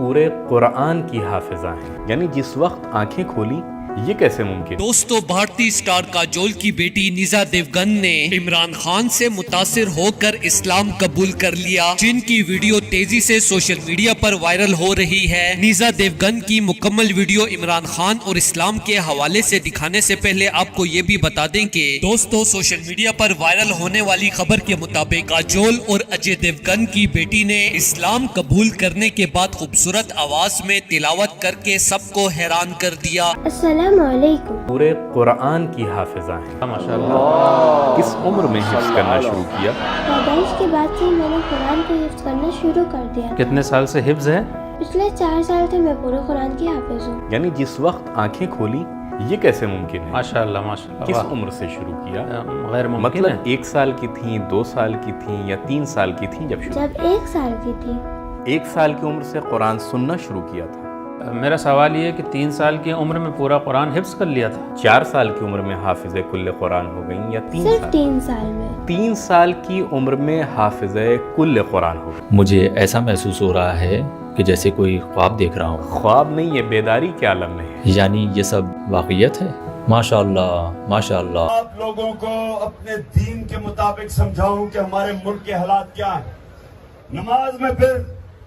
پورے قرآن کی حافظہ ہیں، یعنی جس وقت آنکھیں کھولی یہ کیسے ممکن؟ دوستو، بھارتی سٹار کاجول کی بیٹی نیزا دیوگن نے عمران خان سے متاثر ہو کر اسلام قبول کر لیا، جن کی ویڈیو تیزی سے سوشل میڈیا پر وائرل ہو رہی ہے۔ نیزا دیوگن کی مکمل ویڈیو عمران خان اور اسلام کے حوالے سے دکھانے سے پہلے آپ کو یہ بھی بتا دیں کہ دوستو، سوشل میڈیا پر وائرل ہونے والی خبر کے مطابق کاجول اور اجے دیوگن کی بیٹی نے اسلام قبول کرنے کے بعد خوبصورت آواز میں تلاوت کر کے سب کو حیران کر دیا۔ السلام علیکم۔ پورے قرآن کی حافظہ ہیں، ماشاءاللہ۔ کس عمر میں حفظ کرنا شروع کیا؟ پیدائش کے بعد سے میں نے قرآن کو حفظ کرنا شروع کر دیا۔ کتنے سال سے حفظ ہے؟ پچھلے 4 سال سے میں پورے قرآن کی حافظ ہوں۔ یعنی جس وقت آنکھیں کھولی یہ کیسے ممکن ہے؟ ماشاءاللہ ماشاءاللہ۔ کس عمر سے شروع کیا؟ غیر ممکن مطلب ہے۔ 1 سال کی تھیں، 2 سال کی تھیں یا 3 سال کی تھیں جب شروع؟ جب 1 سال کی تھی۔ 1 سال کی عمر سے قرآن سننا شروع کیا تھا؟ میرا سوال یہ ہے کہ 3 سال کی عمر میں پورا قرآن حفظ کر لیا تھا؟ 4 سال کی عمر میں حافظ کل قرآن ہو گئیں یا 3 صرف سال؟ 3 سال میں۔ 3 سال کی عمر میں حافظ کل قرآن ہو گئی۔ مجھے ایسا محسوس ہو رہا ہے کہ جیسے کوئی خواب دیکھ رہا ہوں۔ خواب نہیں، یہ بیداری کے عالم میں ہے۔ یعنی یہ سب واقعیت ہے؟ ماشاءاللہ ماشاءاللہ۔ آپ لوگوں کو اپنے دین کے مطابق سمجھاؤں کہ ہمارے ملک کے حالات کیا ہیں۔ نماز میں پھر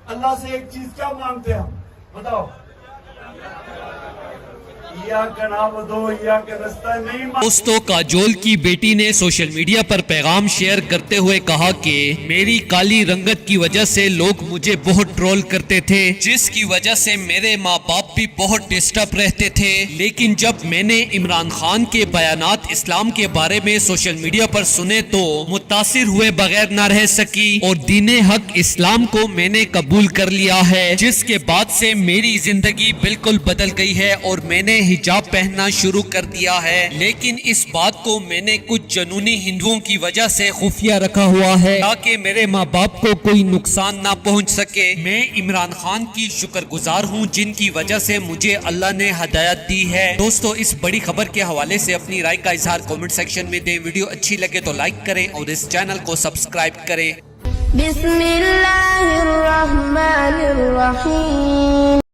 اللہ سے ایک چیز کیا مانگتے ہیں ہم؟ بتاؤ۔ دوستو، کاجول کی بیٹی نے سوشل میڈیا پر پیغام شیئر کرتے ہوئے کہا کہ میری کالی رنگت کی وجہ سے لوگ مجھے بہت ٹرول کرتے تھے، جس کی وجہ سے میرے ماں باپ بھی بہت ڈسٹرب رہتے تھے، لیکن جب میں نے عمران خان کے بیانات اسلام کے بارے میں سوشل میڈیا پر سنے تو متاثر ہوئے بغیر نہ رہ سکی اور دین حق اسلام کو میں نے قبول کر لیا ہے، جس کے بعد سے میری زندگی بالکل بدل گئی ہے اور میں نے حجاب پہننا شروع کر دیا ہے۔ لیکن اس بات کو میں نے کچھ جنونی ہندوؤں کی وجہ سے خفیہ رکھا ہوا ہے تاکہ میرے ماں باپ کو کوئی نقصان نہ پہنچ سکے۔ میں عمران خان کی شکر گزار ہوں جن کی وجہ سے مجھے اللہ نے ہدایت دی ہے۔ دوستو، اس بڑی خبر کے حوالے سے اپنی رائے کا اظہار کامنٹ سیکشن میں دیں۔ ویڈیو اچھی لگے تو لائک کریں اور اس چینل کو سبسکرائب کریں۔ بسم اللہ الرحمن الرحیم۔